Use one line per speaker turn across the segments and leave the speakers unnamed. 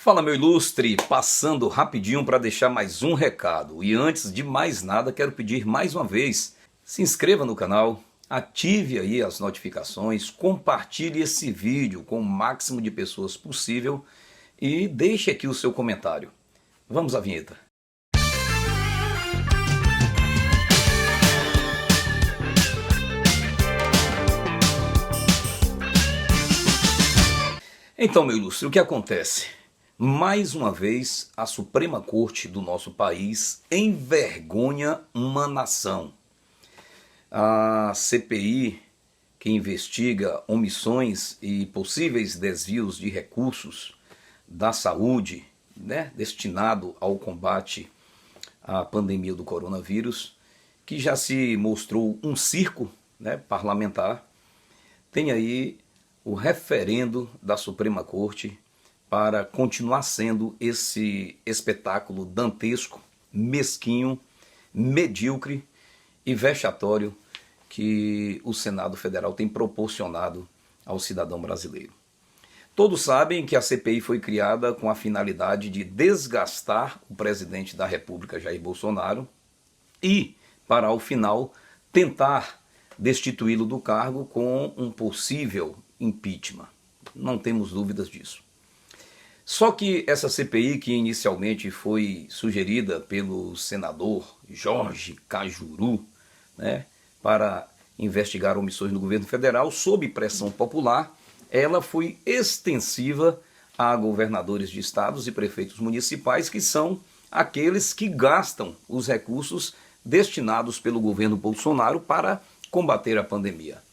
Fala, meu ilustre, passando rapidinho para deixar mais um recado. E antes de mais nada, quero pedir mais uma vez, se inscreva no canal, ative aí as notificações, compartilhe esse vídeo com o máximo de pessoas possível e deixe aqui o seu comentário. Vamos à vinheta. Então, meu ilustre, o que acontece? Mais uma vez, a Suprema Corte do nosso país envergonha uma nação. A CPI, que investiga omissões e possíveis desvios de recursos da saúde, destinado ao combate à pandemia do coronavírus, que já se mostrou um circo parlamentar, tem aí o referendo da Suprema Corte para continuar sendo esse espetáculo dantesco, mesquinho, medíocre e vexatório que o Senado Federal tem proporcionado ao cidadão brasileiro. Todos sabem que a CPI foi criada com a finalidade de desgastar o presidente da República, Jair Bolsonaro, e, para ao final, tentar destituí-lo do cargo com um possível impeachment. Não temos dúvidas disso. Só que essa CPI, que inicialmente foi sugerida pelo senador Jorge Cajuru, para investigar omissões no governo federal, sob pressão popular, ela foi extensiva a governadores de estados e prefeitos municipais, que são aqueles que gastam os recursos destinados pelo governo Bolsonaro para combater a pandemia.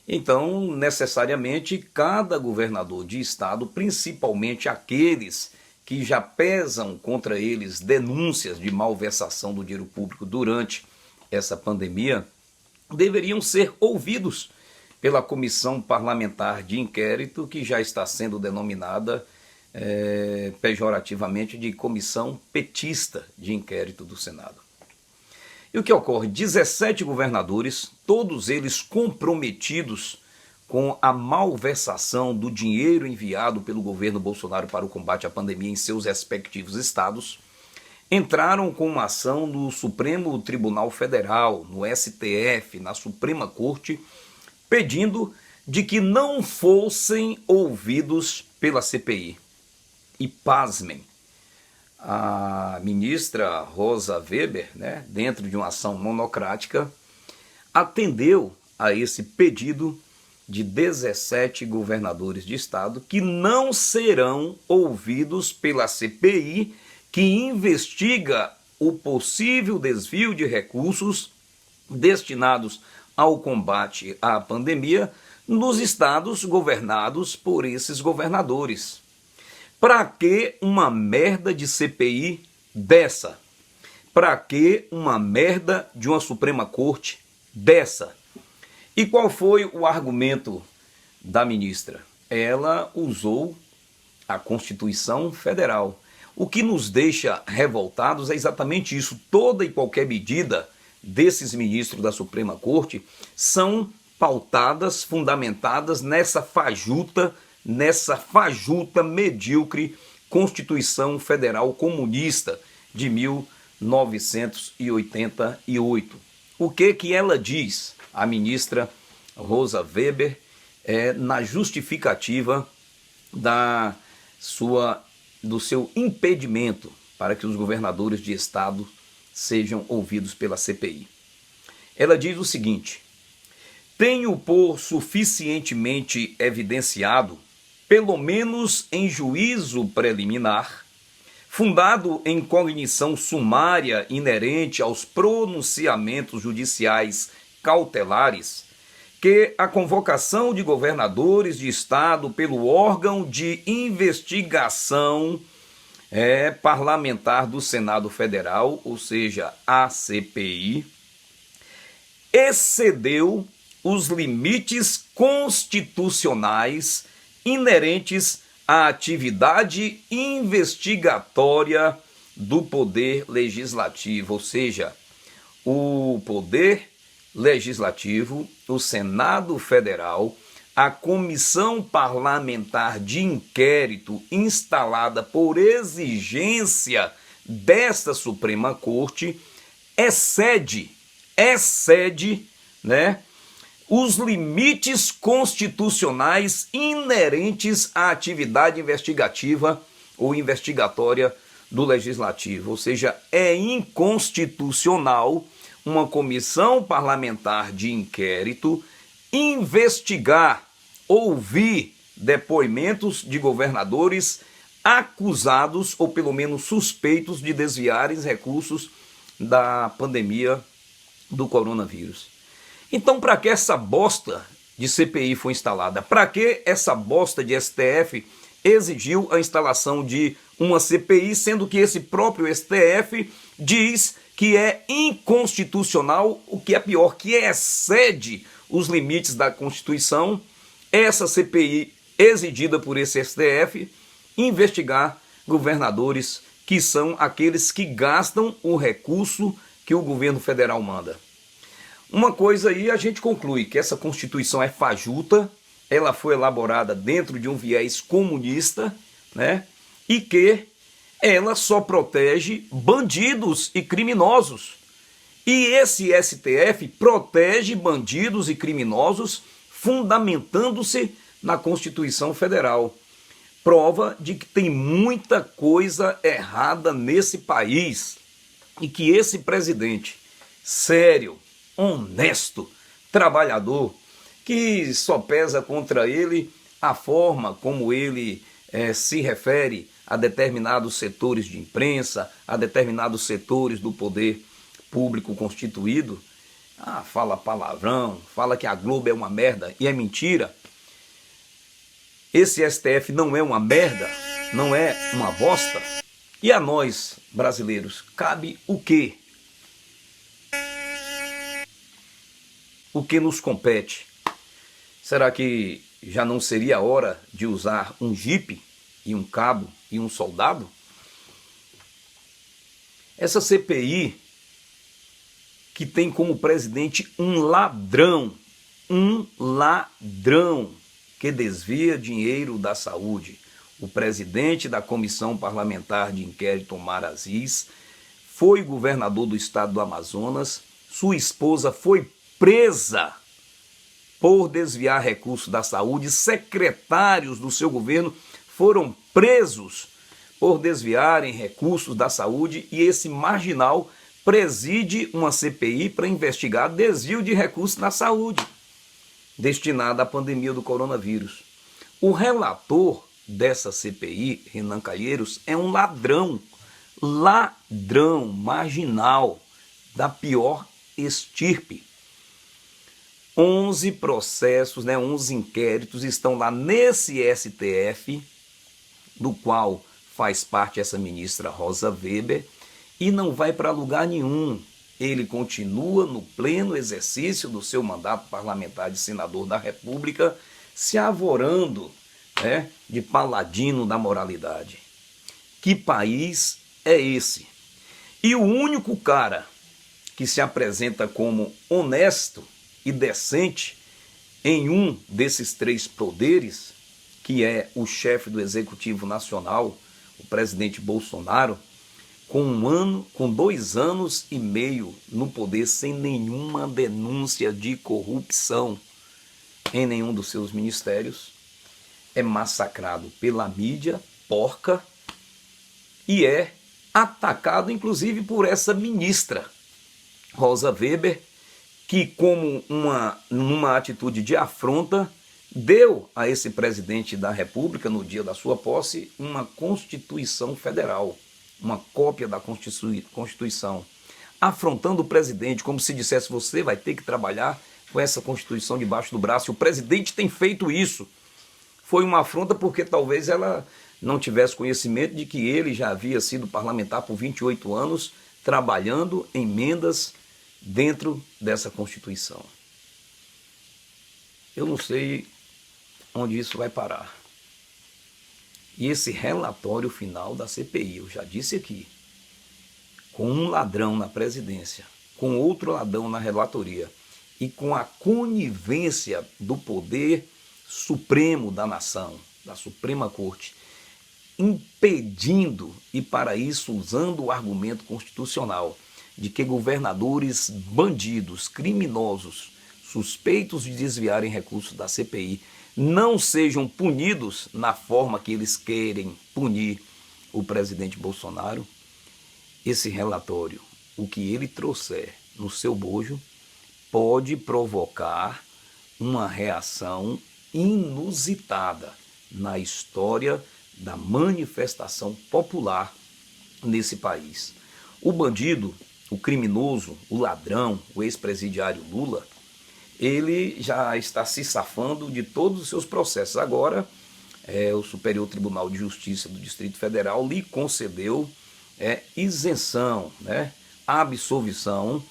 Então, necessariamente, cada governador de estado, principalmente aqueles que já pesam contra eles denúncias de malversação do dinheiro público durante essa pandemia, deveriam ser ouvidos pela Comissão Parlamentar de Inquérito, que já está sendo denominada pejorativamente de Comissão Petista de Inquérito do Senado. E o que ocorre? 17 governadores, todos eles comprometidos com a malversação do dinheiro enviado pelo governo Bolsonaro para o combate à pandemia em seus respectivos estados, entraram com uma ação no Supremo Tribunal Federal, no STF, na Suprema Corte, pedindo de que não fossem ouvidos pela CPI. E pasmem, a ministra Rosa Weber, dentro de uma ação monocrática, atendeu a esse pedido de 17 governadores de estado que não serão ouvidos pela CPI, que investiga o possível desvio de recursos destinados ao combate à pandemia nos estados governados por esses governadores. Para que uma merda de CPI dessa? Para que uma merda de uma Suprema Corte dessa? E qual foi o argumento da ministra? Ela usou a Constituição Federal. O que nos deixa revoltados é exatamente isso. Toda e qualquer medida desses ministros da Suprema Corte são pautadas, fundamentadas nessa fajuta medíocre Constituição Federal Comunista de 1988. O que ela diz, a ministra Rosa Weber, na justificativa do seu impedimento para que os governadores de estado sejam ouvidos pela CPI. Ela diz o seguinte: tenho por suficientemente evidenciado, pelo menos em juízo preliminar, fundado em cognição sumária inerente aos pronunciamentos judiciais cautelares, que a convocação de governadores de estado pelo órgão de investigação parlamentar do Senado Federal, ou seja, a CPI, excedeu os limites constitucionais inerentes à atividade investigatória do Poder Legislativo, ou seja, o Poder Legislativo, o Senado Federal, a comissão parlamentar de inquérito instalada por exigência desta Suprema Corte excede, né, os limites constitucionais inerentes à atividade investigativa ou investigatória do Legislativo. Ou seja, é inconstitucional uma comissão parlamentar de inquérito investigar, ouvir depoimentos de governadores acusados ou pelo menos suspeitos de desviarem recursos da pandemia do coronavírus. Então, para que essa bosta de CPI foi instalada? Para que essa bosta de STF exigiu a instalação de uma CPI, sendo que esse próprio STF diz que é inconstitucional, o que é pior, que excede os limites da Constituição, essa CPI exigida por esse STF, investigar governadores que são aqueles que gastam o recurso que o governo federal manda. Uma coisa aí a gente conclui, que essa Constituição é fajuta, ela foi elaborada dentro de um viés comunista, né? E que ela só protege bandidos e criminosos. E esse STF protege bandidos e criminosos fundamentando-se na Constituição Federal. Prova de que tem muita coisa errada nesse país e que esse presidente sério, honesto, trabalhador, que só pesa contra ele a forma como ele se refere a determinados setores de imprensa, a determinados setores do poder público constituído. Fala palavrão, fala que a Globo é uma merda e é mentira. Esse STF não é uma merda, não é uma bosta. E a nós, brasileiros, cabe o quê? O que nos compete? Será que já não seria a hora de usar um jipe e um cabo e um soldado? Essa CPI, que tem como presidente um ladrão que desvia dinheiro da saúde. O presidente da Comissão Parlamentar de Inquérito, Omar Aziz, foi governador do estado do Amazonas, sua esposa foi presa por desviar recursos da saúde, secretários do seu governo foram presos por desviarem recursos da saúde e esse marginal preside uma CPI para investigar desvio de recursos na saúde, destinada à pandemia do coronavírus. O relator dessa CPI, Renan Calheiros, é um ladrão marginal da pior estirpe. 11 processos, 11 inquéritos estão lá nesse STF, do qual faz parte essa ministra Rosa Weber, e não vai para lugar nenhum. Ele continua no pleno exercício do seu mandato parlamentar de senador da República, se avorando de paladino da moralidade. Que país é esse? E o único cara que se apresenta como honesto e decente em um desses três poderes, que é o chefe do Executivo Nacional, o presidente Bolsonaro, com 2 anos e meio no poder sem nenhuma denúncia de corrupção em nenhum dos seus ministérios, é massacrado pela mídia porca e é atacado inclusive por essa ministra Rosa Weber, que como numa atitude de afronta deu a esse presidente da República, no dia da sua posse, uma Constituição Federal, uma cópia da Constituição, afrontando o presidente, como se dissesse: você vai ter que trabalhar com essa Constituição debaixo do braço. E o presidente tem feito isso. Foi uma afronta porque talvez ela não tivesse conhecimento de que ele já havia sido parlamentar por 28 anos, trabalhando em emendas dentro dessa Constituição. Eu não sei onde isso vai parar. E esse relatório final da CPI, eu já disse aqui, com um ladrão na presidência, com outro ladrão na relatoria e com a conivência do poder Supremo da nação, da Suprema Corte, impedindo, e para isso usando o argumento constitucional, de que governadores bandidos, criminosos, suspeitos de desviarem recursos da CPI, não sejam punidos na forma que eles querem punir o presidente Bolsonaro, esse relatório, o que ele trouxer no seu bojo, pode provocar uma reação inusitada na história da manifestação popular nesse país. O bandido, o criminoso, o ladrão, o ex-presidiário Lula, ele já está se safando de todos os seus processos. Agora, o Superior Tribunal de Justiça do Distrito Federal lhe concedeu isenção, absolvição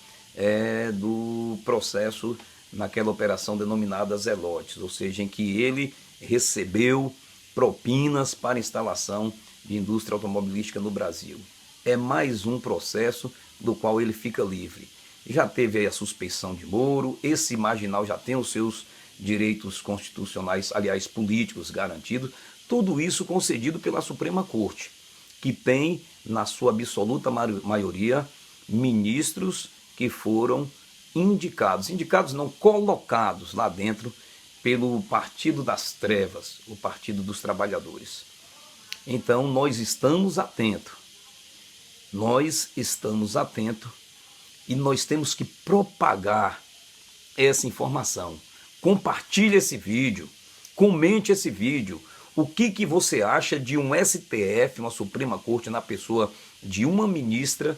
do processo naquela operação denominada Zelotes, ou seja, em que ele recebeu propinas para instalação de indústria automobilística no Brasil. É mais um processo do qual ele fica livre. Já teve aí a suspeição de Moro, esse marginal já tem os seus direitos constitucionais, aliás, políticos garantidos, tudo isso concedido pela Suprema Corte, que tem, na sua absoluta maioria, ministros que foram indicados não, colocados lá dentro pelo Partido das Trevas, o Partido dos Trabalhadores. Então nós estamos atentos e nós temos que propagar essa informação. Compartilhe esse vídeo, comente esse vídeo. O que você acha de um STF, uma Suprema Corte, na pessoa de uma ministra,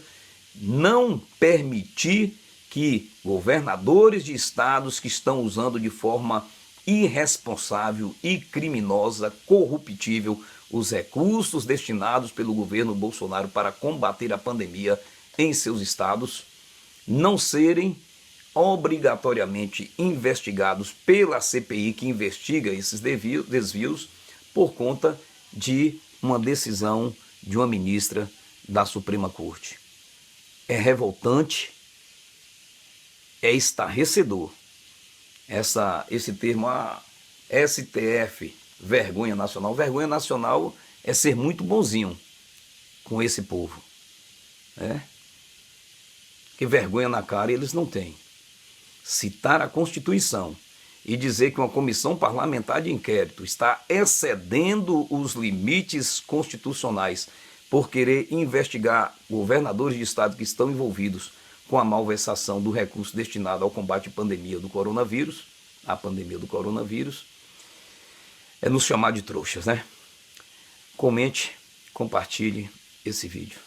não permitir que governadores de estados que estão usando de forma irresponsável e criminosa, corruptível, os recursos destinados pelo governo Bolsonaro para combater a pandemia em seus estados, não serem obrigatoriamente investigados pela CPI que investiga esses desvios por conta de uma decisão de uma ministra da Suprema Corte. É revoltante, é estarrecedor. Esse termo, STF, vergonha nacional. Vergonha nacional é ser muito bonzinho com esse povo, que vergonha na cara eles não têm. Citar a Constituição e dizer que uma comissão parlamentar de inquérito está excedendo os limites constitucionais por querer investigar governadores de estado que estão envolvidos com a malversação do recurso destinado ao combate à pandemia do coronavírus, é nos chamar de trouxas, Comente, compartilhe esse vídeo.